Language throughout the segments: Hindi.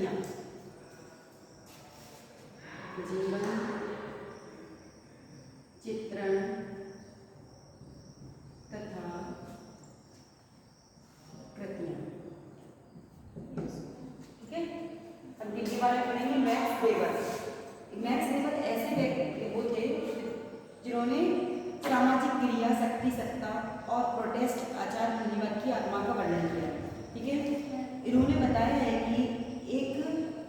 कृतियाँ, जीवन चित्रण तथा कृतियाँ। ठीक है, हम किनके बारे में पढ़ेंगे? Max weber. मैक्स वेबर ऐसे व्यक्ति वो थे जिन्होंने सामाजिक क्रिया, शक्ति, सत्ता और प्रोटेस्ट आचार पूर्णिमा की आत्मा का वर्णन किया। ठीक है, इन्होंने बताया है कि एक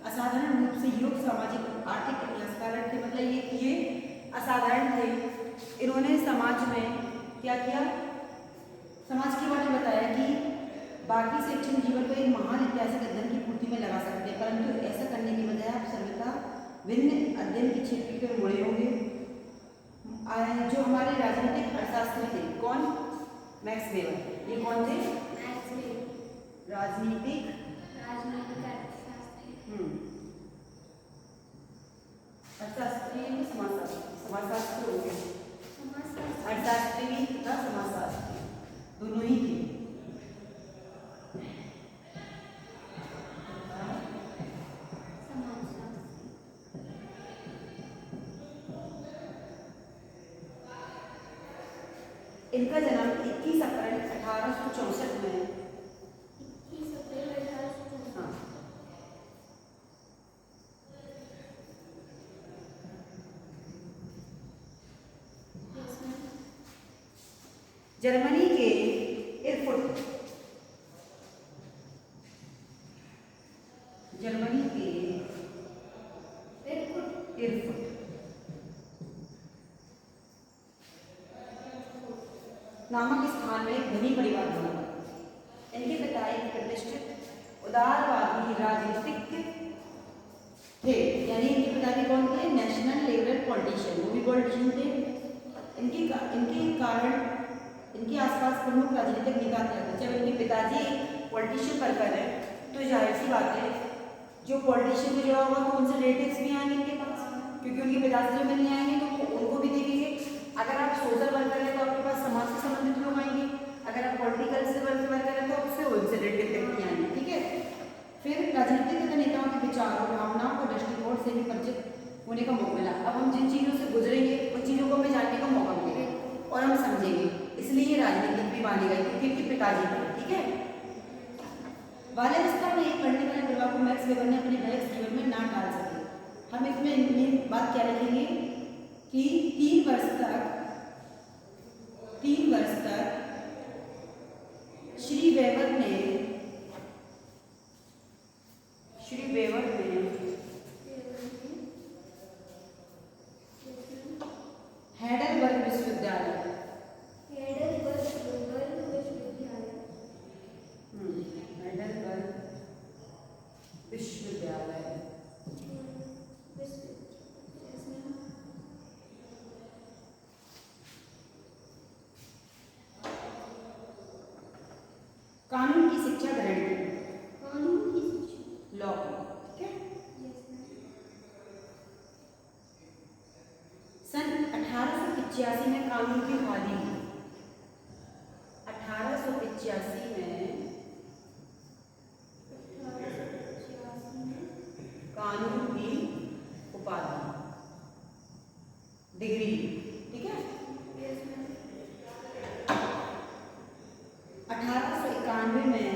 असाधारण रूप से योग सामाजिक आर्थिक इतिहासकार थे, मतलब ये असाधारण थे। इन्होंने समाज में क्या किया? समाज के बारे में बताया कि बाकी शिक्षण जीवन को एक महान ऐतिहासिक अध्ययन की पूर्ति में लगा सकते हैं, परंतु ऐसा करने की बजाय आप सर्वथा भिन्न अध्ययन के क्षेत्र के मुड़े होंगे। जो हमारे राजनीतिक अर्थशास्त्री थे, कौन? Max weber. ये कौन थे? राजनीतिक अर्थशास्त्री, समाजशास्त्री हो गए, अर्थशास्त्री तथा समाजशास्त्री दोनों ही थे। इनका जन्म 21 अप्रैल 1864 में, हाँ, जर्मनी के इरफुट, नामक स्थान में एक धनी परिवार बना। इनके पिता एक प्रतिष्ठित उदारवादी राजनीतिक थे, यानी इनके पिता भी कौन थे? नेशनल लेवल पॉलिटिशियन, वो भी पॉलिटिशियन थे। इनके कारण इनके आसपास प्रमुख राजनीतिक नेता थे। जब इनके पिताजी पॉलिटिशियन बनकर है तो जाहिर सी बात है जो पॉलिटिशियन से जुड़ा हुआ तो उनसे रिलेटिव्स भी आएंगे इनके पास, क्योंकि उनके पिता से जो मिलने आएंगे तो उनको भी देखेंगे। अगर आप सोशल वर्कर हैं तो आपके पास समाज से संबंधित लोग आएंगे, अगर आप पॉलिटिकल से वर्कर हैं तो आपसे उनसे रिलेटेड व्यक्ति आएंगे। ठीक है, फिर राजनीतिक नेताओं के विचारों, भावनाओं और दृष्टिकोण से भी परिचित होने का मौका मिला। अब हम जिन चीज़ों से गुजरेंगे उन चीज़ों को हमें जानने का मौका मिलेगा और हम समझेंगे, इसलिए राजनीतिक भी मानी गई क्योंकि इनके पिताजी थे। ठीक है, बाल्यावस्था में एक पढ़ने वाले प्रभाव को मैक्स वेबर ने अपने वैयक्तिक जीवन में ना टाल सके। हम इसमें मेन बात क्या लिखेंगे कि 3 वर्ष तक श्री वेबर ने हैडेलबर्ग विश्वविद्यालय कानून की शिक्षा ग्रहण की, लॉ। ठीक है, सन 1885 में कानून की उपाधि, 1885 में कानून की उपाधि, डिग्री। ठीक है, 1891 में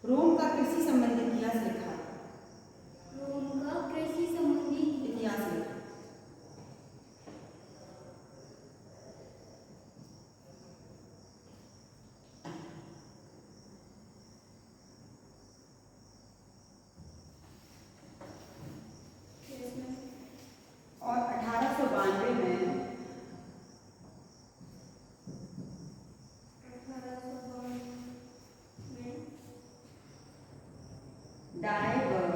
रोम का कृषि संबंधी इतिहास लिखा। इतिहास लिखा। और 1892 में डायवर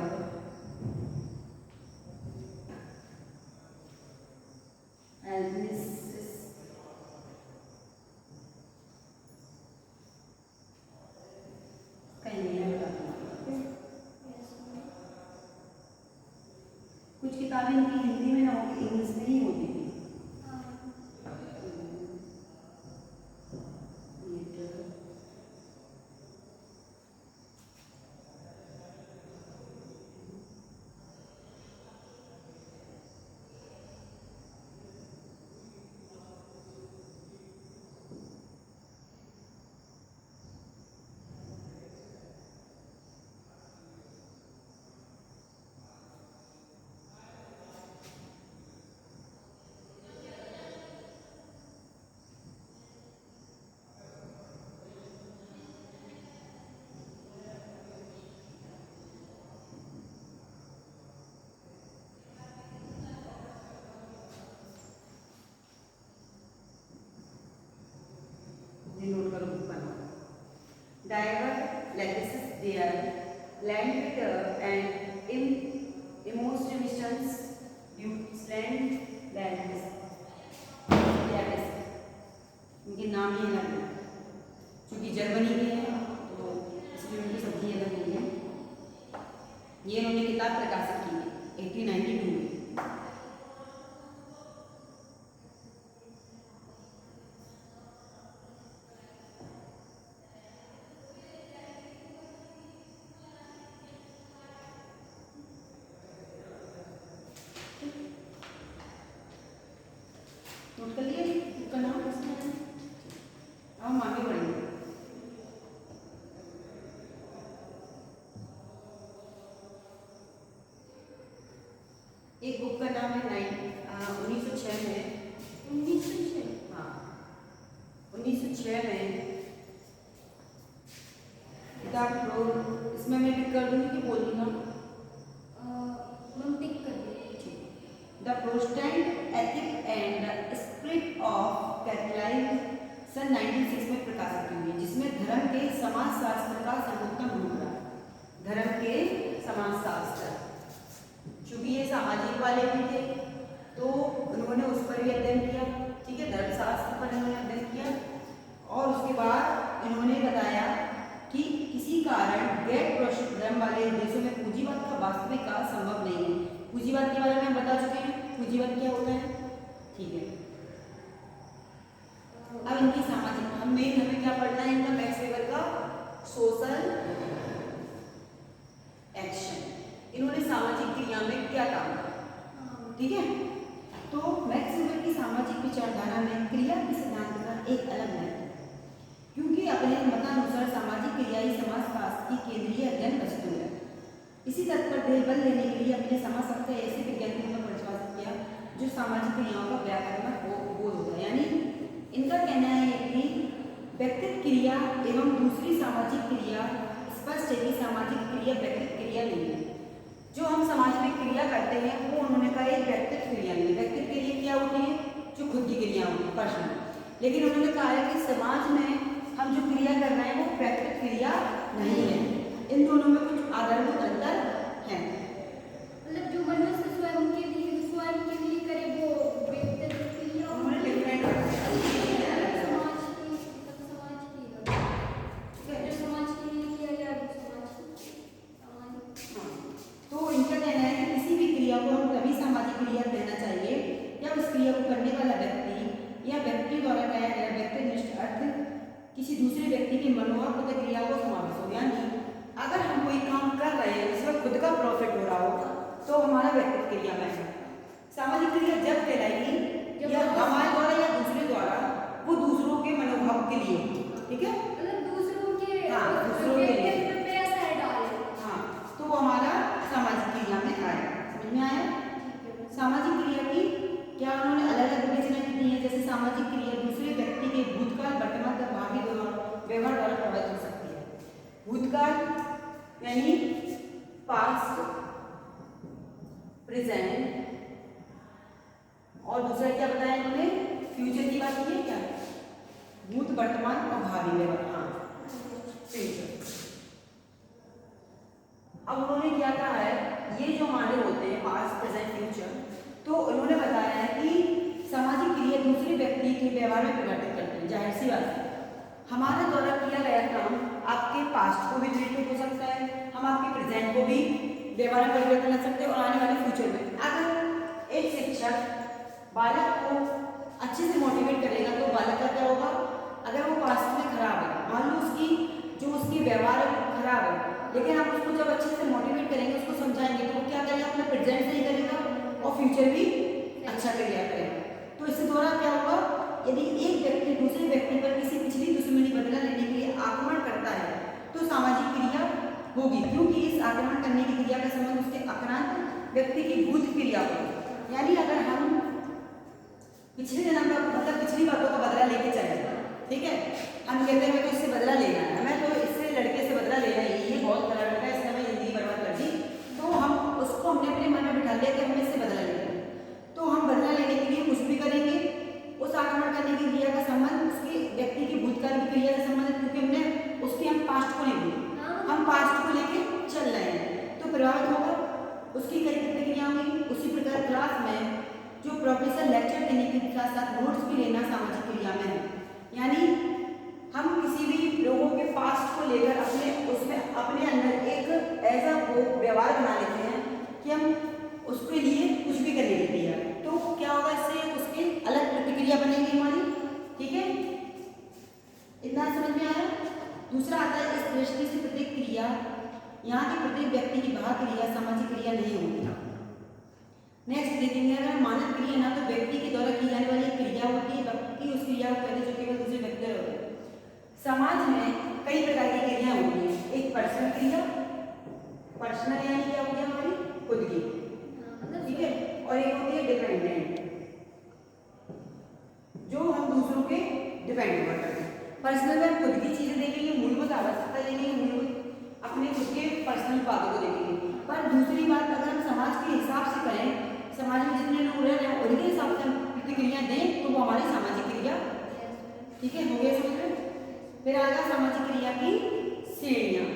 एल्मिसिस कहीं नहीं होता। कुछ किताबें इनकी हिंदी में ना होगी, divert legacies their land and immense emissions land इनके नाम ही अलग है, क्योंकि जर्मनी के हैं तो इसलिए उनकी सब्जी अलग नहीं है। ये इन्होंने किताब प्रकाशित की है 1892 में। नोट कर लिया उसका नाम, हम आगे बढ़ेंगे। एक बुक का नाम है 1906 में 1906 हाँ 1906 में इसमें मैं टिक कर दूंगी कि बोल दूंगा? टिक कर दूंगी। The Protestant ethic and spirit of Catholic सन 1906 में प्रकाशित हुई है, जिसमें धर्म के समाजशास्त्र का सर्वोत्तम रूप है। धर्म के समाजशास्त्र, चूंकि ये सामाजिक वाले भी थे तो उन्होंने उस पर भी अध्ययन किया, ठीक है, धर्मशास्त्र पर इन्होंने अध्ययन किया। और उसके बाद इन्होंने बताया कि किसी कारण गैर प्रोत्साहित धर्म वाले देशों में पूंजीवाद का वास्तविक विकास संभव नहीं है। पूंजीवाद के बारे में हम बता चुके हैं, पूंजीवाद क्या होता है, ठीक है। अब इनकी सामाजिक, हमें क्या पढ़ना है, इनका मैक्स वेबर का सोशल एक्शन, इन्होंने सामाजिक क्रिया में क्या काम किया, ठीक है। तो मैक्स वेबर की सामाजिक विचारधारा में क्रिया के सिद्धांत का एक अलग महत्व है, क्योंकि अपने मतानुसार सामाजिक क्रिया ही समाजशास्त्र की केंद्रीय अध्ययन वस्तु है। इसी तथ्य पर बल देने के लिए अपने समाजशास्त्र ऐसे वैज्ञानिकों ने परिभाषित किया जो सामाजिक क्रियाओं का व्याकरण बोध होता है। यानी इनका कहना है कि व्यक्तिगत क्रिया एवं दूसरी सामाजिक क्रिया स्पष्ट है कि सामाजिक क्रिया व्यक्तिगत क्रिया नहीं है। जो हम समाज में क्रिया करते हैं वो उन्होंने कहा एक व्यक्तिगत क्रिया नहीं है। व्यक्तिगत क्रिया क्या होती है, जो खुद की क्रिया होती है, पर्सनल। लेकिन उन्होंने कहा है कि समाज में हम जो क्रिया कर रहे हैं वो व्यक्तिगत क्रिया नहीं है। इन दोनों में कुछ आधारभूत अंतर है। मतलब जो मनुष्य स्वयं के लिए करे वो व्यक्तिगत क्रिया, उन्होंने डिफरेंट तो इनका कहना है कि किसी भी क्रिया को हम तभी सामाजिक क्रिया कहना चाहिए या उस क्रिया को करने वाला व्यक्ति या व्यक्ति द्वारा किया गया व्यक्तिनिष्ठ अर्थ किसी दूसरे व्यक्ति की मनोभाव प्रतिक्रिया को समावेश हो। यानी अगर हम कोई काम कर रहे हैं जिसमें खुद का प्रॉफिट हो रहा हो तो हमारा व्यक्तिगत क्रिया में है। सामाजिक क्रिया जब कहलाएगी या हमारे द्वारा या दूसरे द्वारा वो दूसरों के मनोभाव के लिए, ठीक है, दूसरों के दूसरों के लिए पैसा डाले, तो वो हमारा सामाजिक क्रिया में आया। समझ में आया? सामाजिक क्रिया की क्या उन्होंने अलग अलग विवेचना की है। जैसे सामाजिक क्रिया दूसरे व्यक्ति के भूतकाल, वर्तमान तथा भावी व्यवहार द्वारा प्रभावित हो सकती है। भूतकाल यानी पास्ट, प्रेजेंट, और दूसरा क्या बताया इन्होंने, फ्यूचर की बात की है क्या, भूत, वर्तमान और भावी व्यवहार, फ्यूचर। अब उन्होंने क्या कहा है, ये जो हमारे होते हैं पास्ट, प्रेजेंट, फ्यूचर, तो उन्होंने बताया है कि सामाजिक क्रिया दूसरे व्यक्ति के व्यवहार में परिवर्तित करते हैं। जाहिर सी बात है, हमारे द्वारा किया गया काम आपके पास्ट को भी रिलेटेड हो सकता है, हम आपके प्रेजेंट को भी व्यवहार में परिवर्तन कर सकते हैं और आने वाले फ्यूचर में। अगर एक शिक्षक बालक को अच्छे से मोटिवेट करेगा तो बालक का क्या होगा, अगर वो पास्ट में खराब है, मान लो उसकी व्यवहार खराब है, लेकिन आप उसको जब अच्छे से मोटिवेट करेंगे, उसको समझाएंगे, तो वो क्या करेगा, अपना प्रेजेंट सही करेगा और फ्यूचर भी अच्छा करियर करेगा। तो इससे द्वारा क्या होगा, यदि एक व्यक्ति दूसरे व्यक्ति पर किसी पिछली दुश्मनी बदला लेने के लिए आक्रमण करता है तो सामाजिक क्रिया होगी, क्योंकि इस आक्रमण करने की क्रिया का संबंध उसके आक्रांत व्यक्ति की भूत क्रिया होगी। यानी अगर हम पिछले जन्म का मतलब पिछली बातों का बदला लेके चले, ठीक है, हम कहते हैं तो इससे बदला लेना है, हमें तो इससे लड़के से बदला लेना है, ये बहुत बड़ा लड़का है, इसने हमें जिंदगी बर्बाद कर दी, तो हम उसको हमने अपने मन में बिठा लिया कि हमें इससे बदला लेना है, तो हम बदला लेने के लिए कुछ भी करेंगे। उस आक्रमण करने की क्रिया का संबंध उसके व्यक्ति की भूतकाल की क्रिया से संबंधित, क्योंकि हमने उसके हम पास्ट प्रभावित होगा, उसकी कई प्रतिक्रिया होंगी। उसी प्रकार क्लास में जो प्रोफेसर लेक्चर देने के साथ साथ नोट्स भी लेना सामाजिक क्रिया में है। यानी हम किसी भी लोगों के पास्ट को लेकर उसमें अपने अंदर एक ऐसा वो व्यवहार बना लेते हैं कि हम उसके लिए कुछ भी करने के लिए, तो क्या होगा, इससे उसकी अलग प्रतिक्रिया बनेगी हमारी। ठीक है, इतना समझ में आया। दूसरा आता है इस दृष्टि से प्रत्येक क्रिया, यहाँ के प्रत्येक व्यक्ति की भाग क्रिया सामाजिक क्रिया नहीं होगी। नेक्स्ट देखेंगे, अगर मानव क्रिया ना तो व्यक्ति के द्वारा की जाने वाली क्रिया होती है, व्यक्ति उस क्रिया को कहते जो केवल दूसरे व्यक्ति होते हैं। समाज में कई प्रकार की क्रियाएं होती हैं। एक पर्सनल क्रिया, पर्सनल यानी क्या होगी हमारी खुद की, ठीक है, और एक होती है डिपेंडेंट, जो हम दूसरों के डिपेंड करते हैं। पर्सनल में हम खुद की चीजें देखेंगे, मूलभूत आवश्यकता देखेंगे, मूलभूत अपने खुद के पर्सनल बातों को देखेंगे। पर दूसरी बात, अगर हम समाज के हिसाब से करें, समाज में जितने लोग रह रहे हैं उनके हिसाब से हम प्रतिक्रिया दें, तो वो हमारी सामाजिक क्रिया। ठीक है, हो गया समझ में। फिर आएगा सामाजिक क्रिया की श्रेणियां।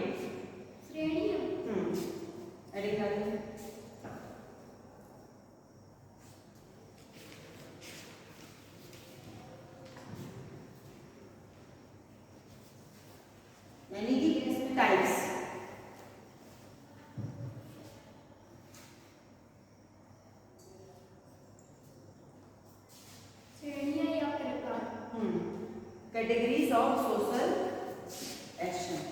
यानी कि टाइप्स। श्रेणियां या प्रकार। Categories of social action.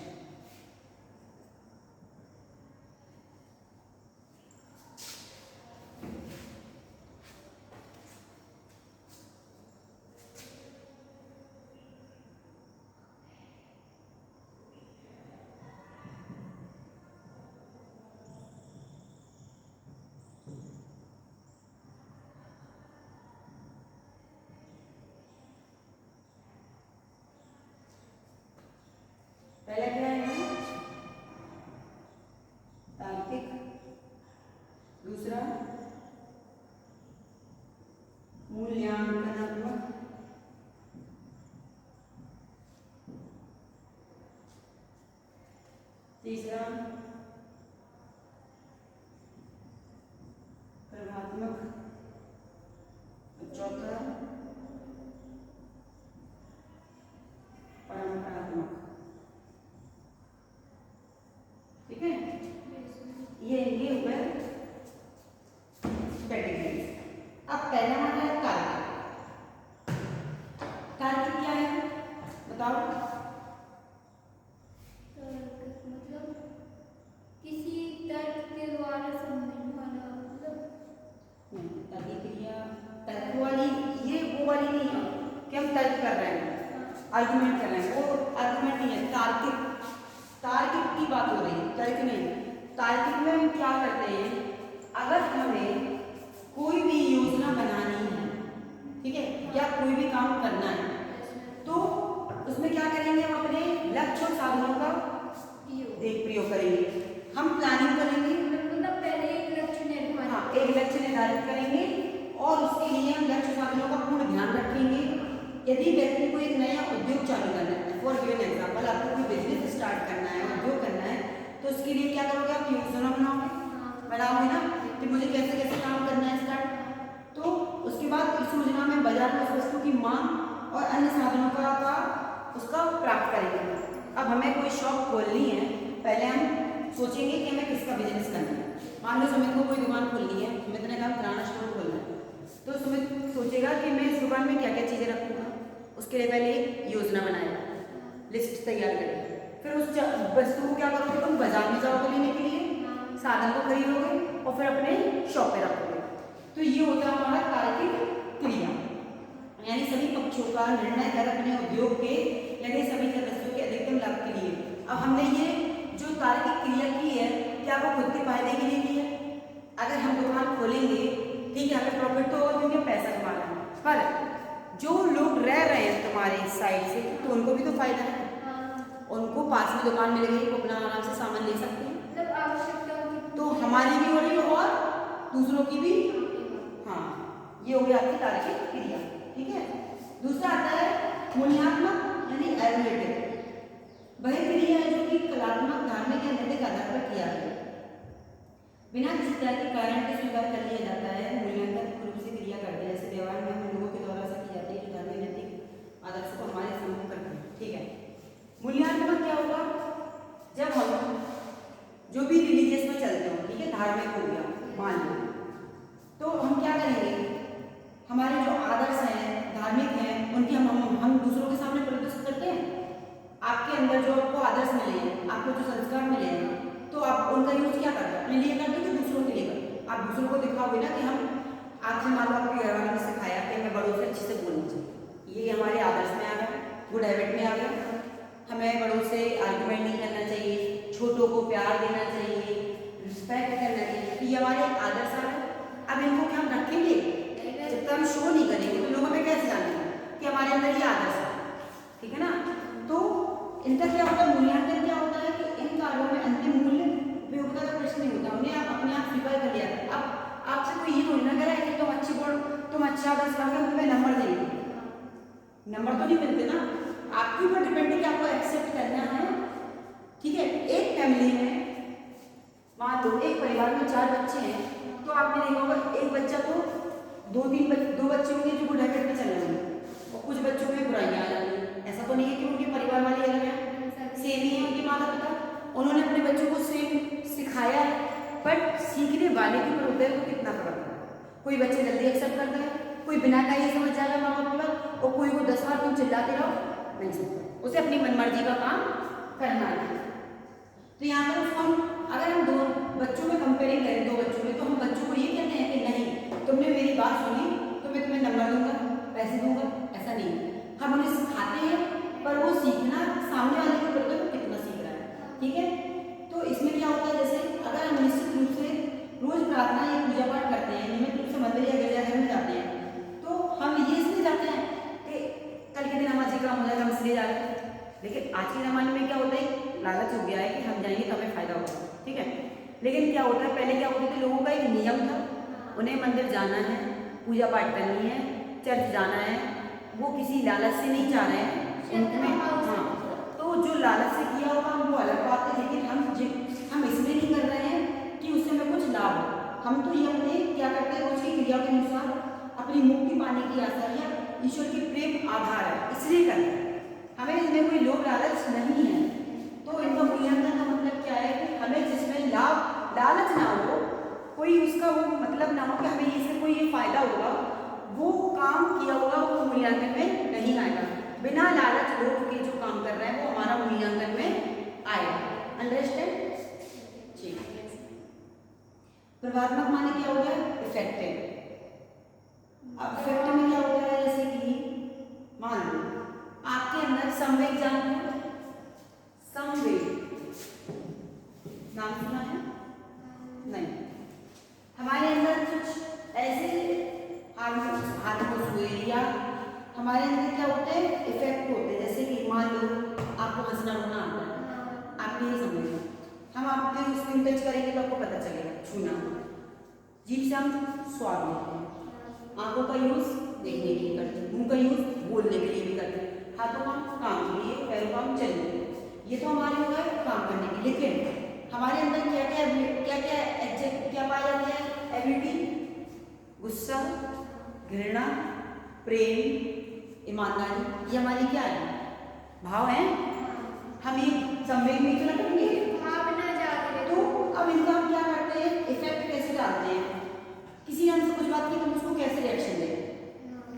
पहला क्या है, तार्किक। दूसरा मूल्यांकनात्मक। तीसरा प्रभात्मक। चौथा परंपरात्मक। ठीक है, ये हुए कैटेगरीज। अब पहला हमारा है तार्किक। तार्किक क्या है बताओ। मतलब किसी तर्क के द्वारा समझने वाला, मतलब तार्किक क्रिया तर्क वाली, ये वो वाली नहीं है कि हम तर्क कर रहे हैं, आर्गुमेंट कर रहे हैं, वो आर्गुमेंट नहीं है। तार्किक, तार्किक की बात हो रही है, तर्क नहीं। तार्किक में हम क्या करते हैं, अगर हमें कोई भी योजना बनानी है, ठीक है, या कोई भी काम करना है, तो उसमें क्या करेंगे, हम अपने लक्ष्य और साधनों का प्रयोग करेंगे। हम प्लानिंग करेंगे, मतलब पहले एक लक्ष्य निर्धारित, हाँ, एक लक्ष्य निर्धारित करेंगे और उसके लिए हम लक्ष्य साधनों का पूर्ण ध्यान रखेंगे। यदि व्यक्ति को एक नया उद्योग चालू करना है, फॉर गिवन एग्जाम्पल, आपको कोई बिजनेस स्टार्ट करना है, उद्योग करना है, तो उसके लिए क्या करोगे, आप योजना बनाओगे ना कि मुझे कैसे कैसे काम करना है स्टार्ट। तो उसके बाद इस योजना में बाजार में उस वस्तु की मांग और अन्य साधनों का उसका प्राप्त करेंगे। अब हमें कोई शॉप खोलनी है, पहले हम सोचेंगे कि हमें किसका बिजनेस करना है। मान लो सुमित को कोई दुकान खोलनी है, सुमित ने कहा किराना स्टोर खोलना है, तो सुमित सोचेगा कि मैं इस दुकान में क्या क्या चीज़ें रखूँगा। उसके लिए पहले एक योजना बनाएगा, लिस्ट तैयार करेगा। फिर उस वस्तु को क्या करोगे, तुम बाजार में जाओगे लेने के लिए, साधन को खरीदोगे और फिर अपने शॉप पे रखोगे। तो ये होता है हमारा तार्किक क्रिया, यानी सभी पक्षों का निर्णय कर अपने उद्योग के यानी सभी सदस्यों के अधिकतम लाभ के लिए। अब हमने ये जो तार्किक क्रिया की है, क्या वो खुद के फायदे के लिए की है। अगर हम दुकान खोलेंगे, ठीक है, हमें प्रॉफिट तो होगा क्योंकि पैसा कमाना है, पर जो लोग रह रहे हैं तुम्हारे साइड से, तो उनको भी तो फायदा है। उनको पास में दुकान मिल गई, वो अपना आराम से सामान ले सकते हैं, मतलब आवश्यकता तो हमारी भी हो रही है और दूसरों की भी। हाँ, ये हो गया आपकी तार्किक क्रिया। ठीक है, दूसरा आता है मूल्यांकनात्मक यानी एवल्यूएटिव। वह क्रिया है जो कि कलात्मक, धार्मिक या नैतिक आधार पर किया गया। आवश्यकता के कारण को स्वीकार कर लिया जाता है, मूल्यांकन रूप से क्रिया करते हैं, जैसे व्यवहार में हम लोगों के द्वारा ऐसा की जाती है जो धर्म नैतिक आदर्श को हमारे सम्मुख करते हैं। ठीक है, मूल्यांकन क्या होगा? जब हम जो भी रिलीजियस में चलते हो, ठीक है, धार्मिक हो गया मान लो, तो हम क्या करेंगे, हमारे जो आदर्श हैं धार्मिक हैं उनकी हम दूसरों के सामने प्रदर्शित करते हैं। आपके अंदर जो आपको आदर्श मिले हैं, आपको जो संस्कार मिले हैं, तो आप उनका यूज क्या करते हैं? अपने लिए करते हैं कि दूसरों के लिए करते हैं? आप दूसरों को दिखाओगे ना कि हम आपसे मान लो आपके घर वालों ने सिखाया कि हमें बड़ों से अच्छे से बोलना चाहिए, ये हमारे आदर्श में आ गया, गुड हैबिट में आ गया। हमें बड़ों से आर्गुमेंट नहीं करना चाहिए, छोटों को प्यार देना चाहिए, रिस्पेक्ट करना चाहिए, तो ये हमारे आदर्श आ गए। अब इनको क्या हम रखेंगे? जब तक हम शो नहीं करेंगे तो लोग हमें कैसे जानेंगे कि हमारे अंदर ये आदर्श है? ठीक है ना? तो इनका क्या होता है, मूल्यांकन क्या होता है कि इन कार्यों में अंतिम मूल्य उपयोगिता का प्रश्न नहीं होता, उन्हें आप अपने आप स्वीकार कर लिया। अब आपसे कोई ये थोड़ी ना कह रहा है कि तुम अच्छा आदर्श लाओगे हम तुम्हें नंबर देंगे, नंबर तो नहीं मिलते ना, आपके ऊपर डिपेंड है कि आपको एक्सेप्ट करना है। ठीक है, एक फैमिली में मान लो एक परिवार में 4 बच्चे हैं, तो आपने देखा होगा एक बच्चा तो दो बच्चे होंगे जो गुड हैबिट पे चल रहे होंगे और कुछ बच्चों में बुराइयां आ जाती हैं। ऐसा तो नहीं है कि उनके परिवार वाले अलग हैं, सेम ही है उनके माता पिता, उन्होंने अपने बच्चों को सेम सिखाया है, बट सीखने वाले के ऊपर होता है वो कितना फर्क है। कोई बच्चे जल्दी एक्सेप्ट करता है, कोई बिना कहे समझ जाएगा माँ बाप की बात, और कोई को 10 बार तुम चिल्लाते रहो नहीं सकता, उसे अपनी मनमर्जी का काम करना है। तो यहाँ पर उसको अगर हम 2 बच्चों में कंपेयरिंग करें, 2 बच्चों में, तो हम बच्चों को ये कहते हैं कि नहीं तुमने मेरी बात सुनी तो मैं तुम्हें नंबर दूंगा, पैसे दूंगा, ऐसा नहीं। हम उन्हें सिखाते हैं पर वो सीखना सामने वाले के ऊपर तो कितना सीख रहा है। ठीक है, तो इसमें क्या होता है, जैसे अगर हम निश्चित रूप से रोज प्रार्थना या पूजा पाठ करते हैं, नियमित रूप से मंदिर या गिरजाघर में जाते हैं, तो हम ये इसलिए जाते हैं कि कल के दिन हमारा काम हो जाएगा, हम इसलिए जाते हैं। लेकिन आज के ज़माने में क्या होता है, लालच हो गया है कि हम जाएंगे तो हमें फायदा होगा। ठीक है, लेकिन क्या होता है, पहले क्या होता था, लोगों का एक नियम था, उन्हें मंदिर जाना है, पूजा पाठ करनी है, चर्च जाना है, वो किसी लालच से नहीं जा रहे हैं उनमें। हाँ, तो जो लालच से किया होगा वो अलग बात है, लेकिन हम इसलिए नहीं कर रहे हैं कि उससे हमें कुछ लाभ हो। हम तो ये अपने क्या करते हैं, रोज की क्रिया के अनुसार अपनी मुक्ति पाने की आशा या ईश्वर की प्रेम आधार है, इसलिए करते हैं। हमें इनमें कोई लोभ लालच नहीं है। तो इनका मूल्यांकन का मतलब क्या है कि हमें जिसमें लालच ना हो, कोई उसका वो मतलब ना हो कि हमें इससे कोई ये फायदा होगा, वो काम किया होगा वो मूल्यांकन में नहीं आएगा। बिना लालच लोभ के जो काम कर रहे हैं वो हमारा मूल्यांकन में आएगा। अंडरस्टैंड? ठीक है। प्रभात्मक माने क्या हो गया? इफेक्टिव। अब इफेक्टिव में क्या होता है, जैसे कि मान लो आपके अंदर संवेग जानते हैं, संवेग नाम सुना है? नहीं। हमारे अंदर कुछ ऐसे हार्मोन्स हुए या हमारे अंदर क्या होते हैं, इफेक्ट होते हैं, जैसे कि मान लो आपको हंसना रोना आता है, आप ये समझ लो, हम आपके स्किन टच करेंगे तो आपको पता चलेगा, छूना। जीभ से हम स्वाद लेते हैं, आंखों का यूज देखने के लिए करते हैं, मुंह का यूज बोलने के लिए भी करते हैं, हाथों का काम के लिए, पैरों का हम चलने के लिए, ये तो हमारे होगा काम करने के। लेकिन हमारे अंदर क्या क्या पाया जाता है एबिलिटी? गुस्सा, घृणा, प्रेम, ईमानदारी, ये हमारी क्या है? भाव हैं। हम ये संवेग में क्यों रखेंगे? तो अब इनका हम क्या करते हैं, इफेक्ट कैसे डालते हैं? किसी ने हमसे कुछ बात की तो उसको कैसे रिएक्शन दें?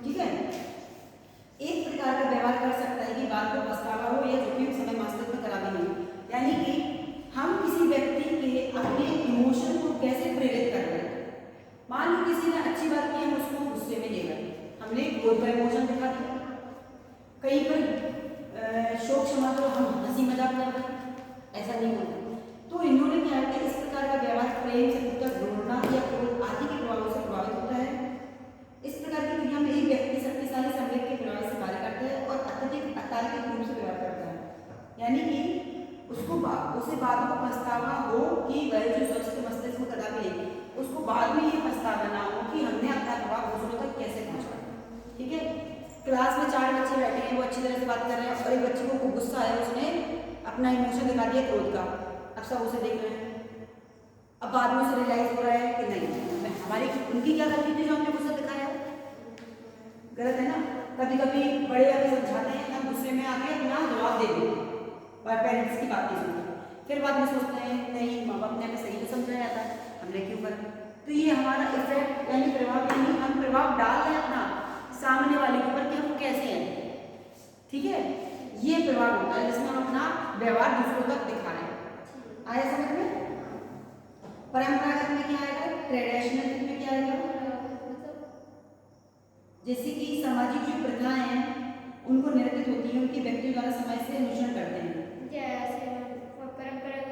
ठीक है, एक प्रकार का व्यवहार कर सकता है कि बात को पछतावा हो या जोखिम समय मस्तिष्क में खराबी नहीं, यानी कि हम किसी व्यक्ति के अपने इमोशन को कैसे प्रेरित कर रहे हैं। मान लो किसी ने अच्छी बात की, हम उसको गुस्से में ले गए, हमने क्रोध का इमोशन दिखा दिया, कहीं पर शोक क्षमा तो हम हंसी मजाक कर रहे हैं, ऐसा नहीं होता। तो इन्होंने क्या किया, इस प्रकार का व्यवहार प्रेम से जोड़ना या क्रोध आदि के प्रभावों से प्रभावित होता है। इस प्रकार की क्रिया में एक व्यक्ति शक्तिशाली संवेग के प्रभाव से कार्य करता है और अत्यधिक अतार्किक रूप से व्यवहार करता है, यानी कि उसे बाद में पछतावा हो कि वह जो स्वस्थ मस्तिष्क में कदापि नहीं, उसको बाद में ये पछतावा ना हो कि हमने अपना प्रभाव दूसरों तक कैसे पहुंचाया। ठीक है, क्लास में 4 बच्चे बैठे हैं, वो अच्छी तरह से बात कर रहे हैं और एक बच्चे को गुस्सा आया, उसने अपना इमोशन दिखा दिया क्रोध का, अब सब उसे देख रहे हैं। अब बाद में उसे रियलाइज हो रहा है उनकी क्या गलती थी जो हमने गुस्सा दिखाया? गलत है ना। कभी कभी बड़े आके समझाते हैं, हम गुस्से में आके अपना जवाब दे देते हैं और पेरेंट्स की बात नहीं सुनते, फिर बाद में सोचते हैं नहीं माँ बाप ने हमें सही तो समझाया था, हमने क्यों करा। तो ये हमारा इफेक्ट यानी प्रभाव, यानी हम प्रभाव डाल रहे हैं अपना सामने वाले के ऊपर कि हम कैसे हैं, ठीक है। ये प्रभाव होता है जिसमें हम अपना व्यवहार दूसरों तक दिखा रहे हैं। आया समझ में? परंपरागत में क्या आएगा? ट्रेडिशनल में क्या आएगा? जैसे कि सामाजिक जो प्रथाएं हैं उनको निर्मित होती है, उनके व्यक्तियों द्वारा समाज से अनुसरण करते हैं। परंपरागत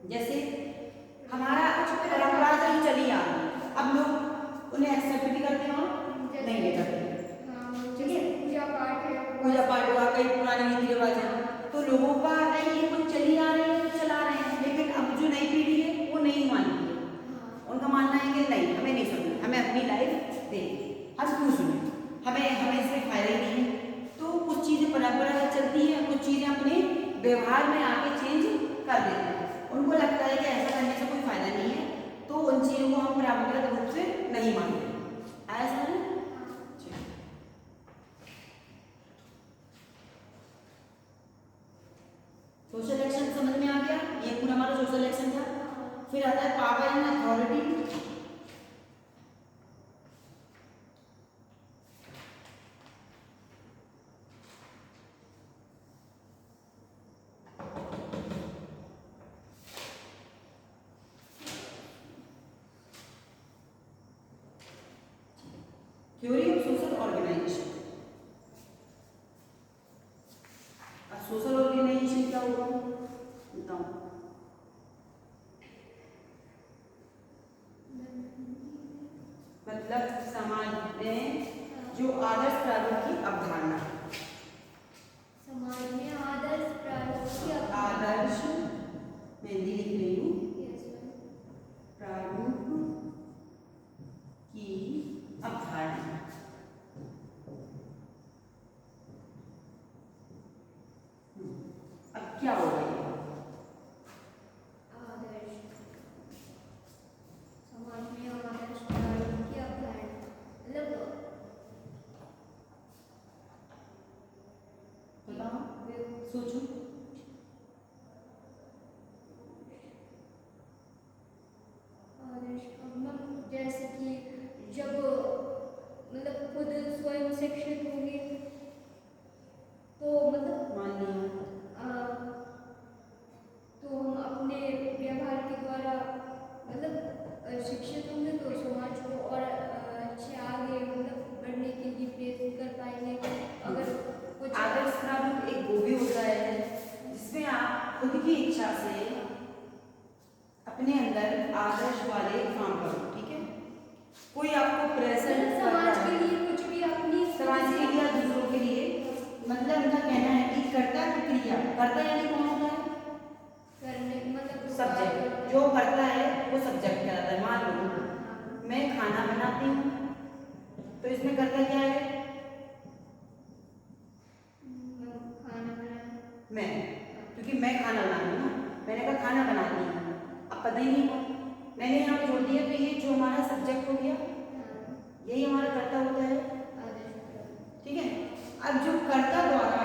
जैसे हमारा परंपरा से ही चली आ रही, अब लोग उन्हें एक्सेप्ट भी करते हैं और नहीं भी करते, ठीक है। पूजा पाठ हुआ, कई पुराने रीति रिवाज हैं, तो लोगों का है ये कुछ चली आ रही है तो चला रहे हैं, लेकिन अब जो नई पीढ़ी है वो नहीं मानती है। उनका मानना है कि नहीं हमें नहीं सुनना, हमें अपनी लाइफ देनी, हम क्यों सुने, हमें इसमें फायदा ही नहीं है। तो कुछ चीज़ें परंपरा चलती हैं, कुछ चीज़ें अपने व्यवहार में आके चेंज कर देते हैं। उनको लगता है कि ऐसा करने से कोई फायदा नहीं है, तो उन चीज़ों को हम परंपरागत रूप से नहीं मानते। आया समझ? सोशल एक्शन समझ में आ गया, ये पूरा हमारा सोशल एक्शन था। फिर आता है power and authority. Theory of social organisation. अब सोशल ऑर्गेनाइजेशन क्या होगा बताओ? मतलब समाज में जो आदर्श प्रारूप की अवधारणा, समाज में आदर्श प्रारूप की आदर्श मैं हिंदी लिख रही हूँ, प्रारूप की अवधारणा। अब क्या हो रही है? आदर्श समाज में आदर्श प्रारूप की अवधारणा, मतलब बताओ, सोचो। आदर्श मतलब जैसे कि जब मतलब खुद स्वयं शिक्षित होंगे तो मतलब मान लिया तो हम अपने व्यवहार के द्वारा मतलब शिक्षित होंगे तो समाज को और अच्छे आगे मतलब बढ़ने के लिए प्रेरित कर पाएंगे। अगर कुछ आदर्श प्रारूप एक वो भी होता है जिसमें आप खुद की इच्छा से अपने अंदर आदर्श वाले काम करो, ठीक है। कोई आपको प्रेशर समाज के लिए कुछ भी अपनी समाज के लिए, दूसरों के लिए, मतलब उनका कहना है कि कर्ता की क्रिया, कर्ता यानी कौन होता है? करने मतलब सब्जेक्ट, जो करता है वो सब्जेक्ट कहलाता है। मान लो मैं खाना बनाती हूँ, तो इसमें करता क्या है? खाना बनाना, मैं, क्योंकि मैं खाना बनाती हूँ ना, मैंने कहा खाना बनाती हूँ, अब पता ही नहीं हुआ, मैंने यहाँ पे जोड़ दिया, तो ये जो हमारा सब्जेक्ट हो गया यही हमारा कर्ता होता है, ठीक है। अब जो कर्ता द्वारा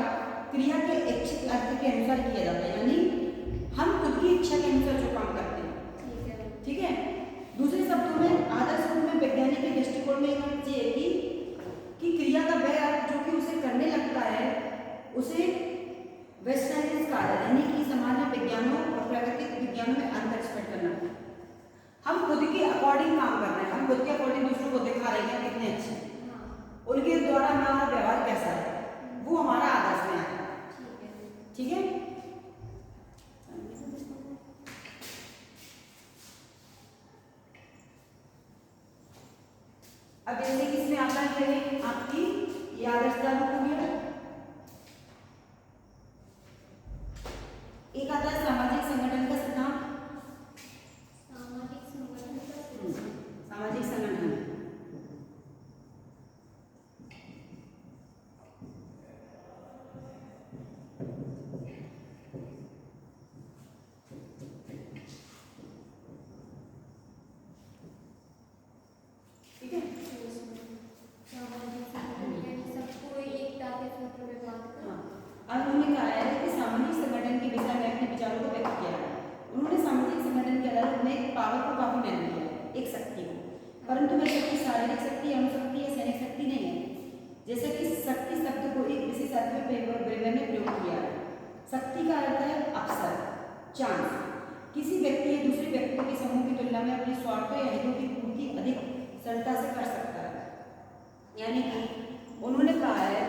क्रिया के इच्छित अर्थ के अनुसार किया जाता है, यानी हम खुद की इच्छा के अनुसार जो काम करते हैं, ठीक है। दूसरे शब्दों में आदर्श रूप में वैज्ञानिक के दृष्टिकोण में ये है कि क्रिया का वह अर्थ जो कि उसे करने लगता है उसे वेस्टर्नाइज कहा जाता है, यानी कि समाज में विज्ञानों और प्राकृतिक विज्ञानों में अंतर स्पष्ट करना। हम खुद के अकॉर्डिंग काम कर रहे हैं, हम खुद के अकॉर्डिंग दूसरों को दिखा रहे हैं कितने अच्छे, उनके द्वारा हमारा व्यवहार कैसा है, वो हमारा आदर्श में आएगा, ठीक है। अब जैसे कि इसमें आता है आपकी ये आदर्श प्रारूप हो गया। एक आता है सामाजिक संगठन का सिद्धांत। सामाजिक संगठन का सामाजिक संगठन पावर को काफी मैंने किया है, एक शक्ति को, परंतु वह शक्ति शारीरिक शक्ति, अणुशक्ति या सैनिक शक्ति नहीं है। जैसे कि शक्ति शब्द को एक विशेष अर्थ में वेबर ने प्रयोग किया है। शक्ति का अर्थ है अवसर, चांस। किसी व्यक्ति या दूसरे व्यक्ति के समूह की तुलना में अपने स्वार्थ या हितों की पूर्ति अधिक सरलता से कर सकता है। यानी कि उन्होंने कहा है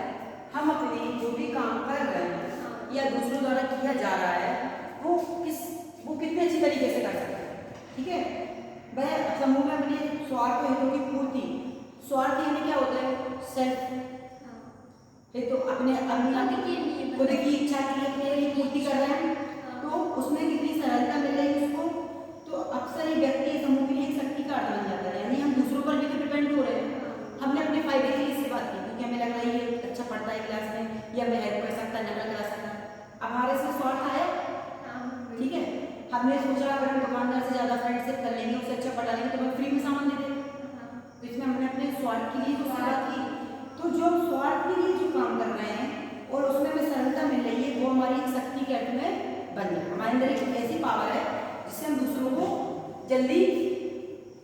हम अपने जो भी काम कर रहे हैं या दूसरों द्वारा किया जा रहा है वो कितने अच्छी तरीके से कर सकता है। ठीक है, वह समूह में अपने स्वार्थ और हितों की पूर्ति, स्वार्थ यानी क्या होता है, सेल्फ हित, अपने खुद की इच्छा के लिए अपने लिए पूर्ति कर रहे हैं, तो उसमें कितनी सरलता मिल रही है उसको, तो अक्सर ये व्यक्ति समूह के लिए एक शक्ति का अर्थ बन जाता है। यानी हम दूसरों पर भी तो डिपेंड हो रहे हैं, हमने अपने फायदे के लिए इससे बात की क्योंकि हमें लग रहा है ये अच्छा पढ़ता है क्लास में, ये हमें हेल्प कर सकता है, नकल करा सकता है, अब हमारे से स्वार्थ आया। ठीक है, हमने सोचा अगर हम दुकानदार से ज़्यादा फ्रेंडशिप कर लेंगे, उससे अच्छा पढ़ा लेंगे तो हमें फ्री में सामान दे देंगे, तो इसमें हमने अपने स्वार्थ के लिए तो बात की। तो जो हम स्वार्थ के लिए जो काम कर रहे हैं और उसमें हमें सरलता मिल रही है, वो हमारी एक शक्ति के अर्थ में बन जाए। हमारे अंदर एक ऐसी पावर है जिससे हम दूसरों को जल्दी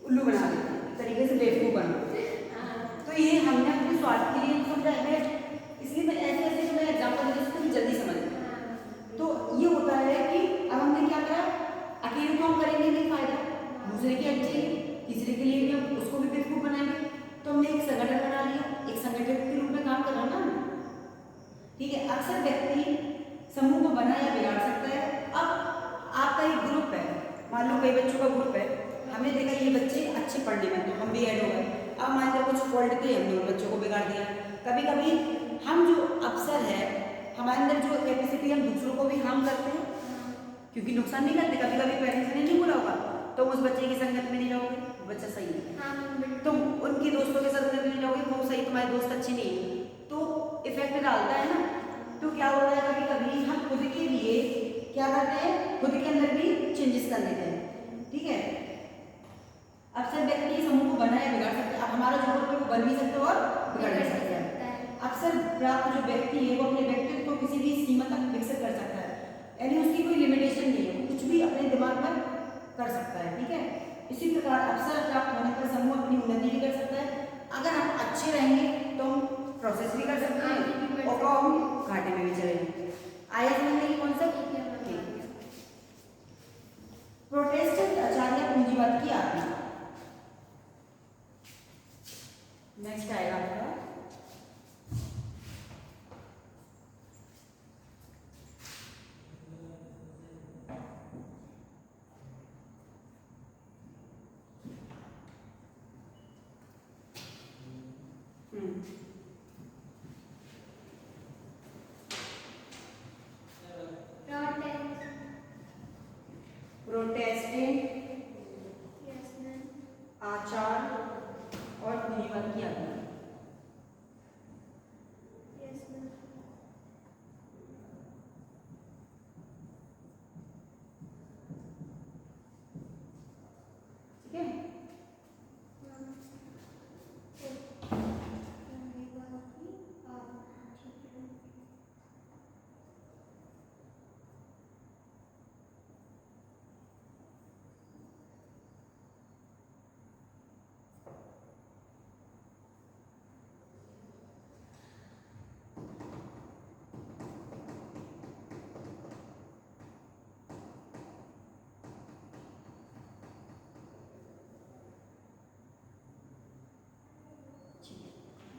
उल्लू बना देते हैं, एक तरीके से बेवकूफ़ बना देते हैं। तो ये हमने अपने स्वार्थ के लिए समझा है, इसलिए मैं ऐसे ऐसे जो मैं एग्जाम्पल देती हूँ उसको भी जल्दी समझ। तो ये होता है कि अब हमने क्या करा, अकेले तो हम करेंगे नहीं फायदा, दूसरे के अच्छे तीसरे के लिए भी हम उसको भी बेवकूफ़ बनाएंगे, तो हमने एक संगठन बना लिया, एक संगठन के रूप में काम कर रहा ना। ठीक है, अक्सर व्यक्ति समूह को बना या बिगाड़ सकता है। अब आपका एक ग्रुप है, मान लो कई बच्चों का ग्रुप है, हमने देखा ये बच्चे अच्छे पढ़ने में तो हम भी ऐड हो गए, अब मान लो कुछ फॉल्ट थे, हमने उन बच्चों को बिगाड़ दिया। कभी कभी हम जो अवसर है हमारे अंदर जो कैपेसिटी, हम दूसरों को भी हार्म करते हैं क्योंकि नुकसान नहीं करते। कभी कभी पेरेंट्स ने नहीं बोला होगा तो उस बच्चे की संगत में नहीं रहोगे, बच्चा सही है, तुम उनकी दोस्तों के संगत में नहीं रहोगे, वो सही, तुम्हारी दोस्त अच्छी नहीं है, तो इफेक्ट डालता है ना। तो क्या होता है, कभी कभी हम खुद के लिए क्या करते हैं, खुद के अंदर भी चेंजेस कर लेते हैं। ठीक है, अक्सर व्यक्ति समूह को बना या बिगाड़ सकते हैं। अब हमारा जो ग्रुप है वो बन भी सकता है और बिगाड़ भी सकता है। अक्सर प्राप्त जो व्यक्ति है वो अपने व्यक्तित्व को किसी भी सीमा तक विकसित कर सकता है, यानी उसकी कोई लिमिटेशन नहीं है, कुछ भी अपने दिमाग पर कर सकता है। ठीक है, इसी प्रकार अवसर प्राप्त होने पर समूह अपनी उन्नति भी कर सकता है। अगर हम अच्छे रहेंगे तो हम प्रोसेस भी कर सकते हैं और हम घाटे में भी चलेंगे। आया समझने की कॉन्सेप्ट। प्रोटेस्टेंट आचार्य पूंजीवाद की आत्मा। नेक्स्ट आएगा आपका प्रोटेस्टेंट आचार और पूंजीवाद की आत्मा। ठीक है,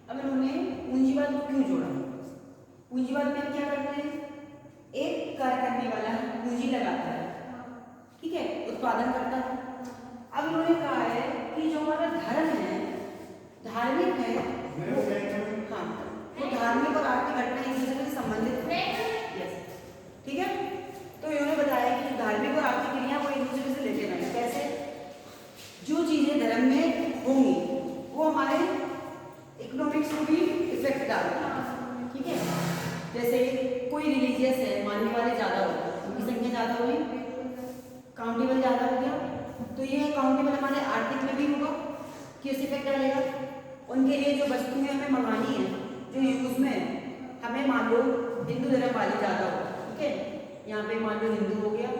अब इन्होंने पूंजीवाद को क्यों जोड़ा। पूंजीवाद में क्या करते हैं, एक कार्य करने वाला पूंजी लगाता है, ठीक है, उत्पादन करता है। अब इन्होंने कहा है कि जो हमारा धर्म है, धार्मिक है, हाँ, वो धार्मिक और आर्थिक घटना एक दूसरे से संबंधित है। यस, ठीक है, तो इन्होंने बताया कि धार्मिक और आर्थिक क्रिया वो एक दूसरे से लेते हैं। कैसे, जो चीजें धर्म में होंगी वो हमारे इकोनॉमिक्स को भी इफेक्ट डालता है। ठीक है, जैसे कोई रिलीजियस है, मानने वाले ज़्यादा हो गए, उनकी संख्या ज़्यादा हुई, काउंटेबल ज़्यादा हो गया, तो ये काउंटेबल हमारे आर्थिक में भी होगा, किस इफेक्ट डालेगा। उनके लिए जो वस्तुएं हमें मंगानी है, जो यूज में है, हमें मान लो हिंदू धर्म वाले ज़्यादा हो, ठीक है, यहाँ पे मान लो हिंदू हो गया,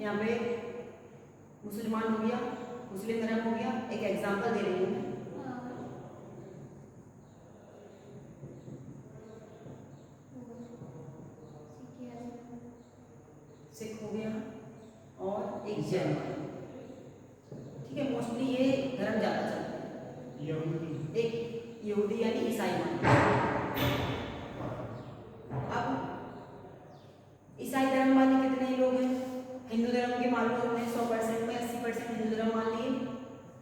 यहाँ पे मुसलमान हो गया, मुस्लिम धर्म हो गया। एक एग्जाम्पल दे रही हूँ मैं। सिख हो गया और एक जैन। ठीक है, मोस्टली ये धर्म ज़्यादा चलते हैं। एक यहूदी यानी ईसाई मान। अब ईसाई धर्म वाले कितने लोग हैं? हिंदू धर्म के मान लो हमने 100% में 80% हिंदू धर्म मान लिए,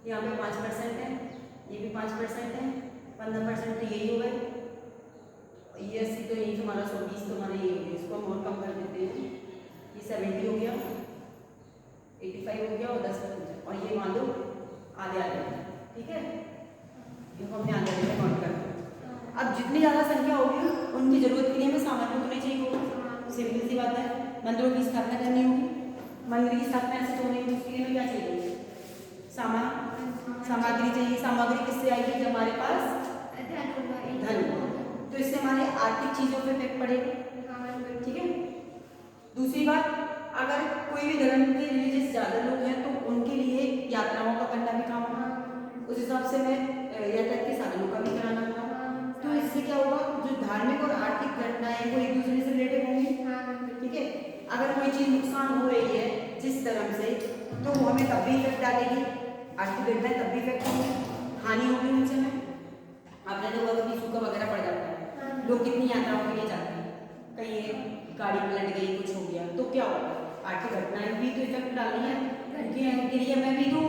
यहाँ पे 5% है, ये भी 5% है, 15% तो यही हो गए, ये 80 तो यही तुम्हारा 120 तुम्हारा ये हो गया। इसको हम और कम कर देते हैं, ये 70 हो गया, 85 हो गया और 10% और ये मान लो आधे आधे। ठीक है, इनको हमने आधे आधे काउंट कर दिया। अब जितनी ज़्यादा संख्या होगी उनकी जरूरत के लिए हमें सामान होने चाहिए होगा। सिंपल सी बात है, मंदिरों की स्थापना करनी होगी, मंदिर की स्थापना ऐसे तो होनी होगी, उसके लिए हमें क्या चाहिए? सामग्री चाहिए। सामग्री किससे आएगी? जब हमारे पास धन। तो इससे हमारे आर्थिक चीजों पे इफेक्ट पड़ेगा। ठीक है, दूसरी बात, अगर कोई भी धर्म के रिलीजियस ज्यादा लोग हैं तो उनके लिए यात्राओं का करना भी काम होगा, उस हिसाब से मैं यातायात के साधनों का भी कराना होगा। तो इससे क्या होगा, जो धार्मिक और आर्थिक घटनाएं वो एक दूसरे से रिलेटेड होंगी। ठीक है, अगर कोई चीज नुकसान हो रही है जिस धर्म से, तो वो हमें तब भी इफेक्ट डालेगी, आर्थिक घटनाएं तब भी इफेक्ट होंगी, हानि होगी उनसे में। आपने देखा कभी सूखा वगैरह पड़ जाता है, लोग कितनी यात्राओं के लिए जाते हैं, कहीं गाड़ी पलट गई, कुछ हो गया, तो क्या होगा? आर्थिक घटनाएं भी तो इफेक्ट डालनी है, क्योंकि उनके लिए हमें भी तो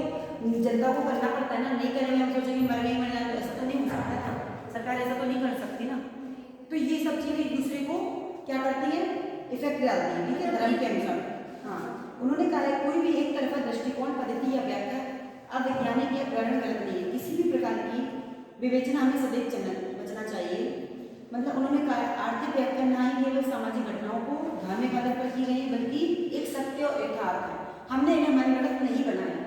जनता को करना पड़ता है ना। नहीं करेंगे हम सोचेंगे मर गई मर जाए, ऐसा तो नहीं हो सकता ना, सरकार ऐसा तो नहीं कर सकती ना। तो ये सब चीजें एक दूसरे को क्या करती है? इफेक्ट डालती है। ठीक है, धर्म के अनुसार। हाँ, उन्होंने कहा है कोई भी एक तरफा दृष्टिकोण, पद्धति या व्याख्या अवैज्ञानिक या ग्रहण गलत नहीं है। किसी भी प्रकार की विवेचना हमें सदैव बचना चाहिए। मतलब उन्होंने कहा आर्थिक व्याख्या ना ही केवल सामाजिक घटनाओं को धार्मिक आधार पर की गई है, बल्कि एक सत्य और यथार्थ है। हमने इन्हें मनगढ़ंत नहीं बनाया।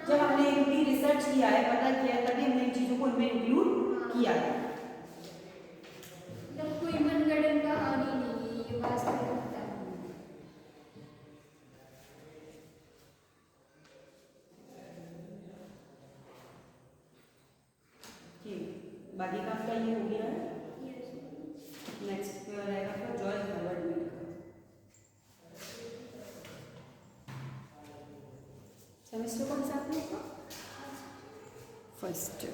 जब हमने इनकी रिसर्च किया है, पता किया है, तभी हमने इन चीजों को इनमें इंक्लूड किया है। कोई मनगढ़ंत कहानी नहीं है, ये वास्तविकता है। बाकी का आपका ये हो गया है। नेक्स्ट रहेगा आपका जॉर्ज हार्वर्ड में। सेमेस्टर कौन सा आपका? फर्स्ट।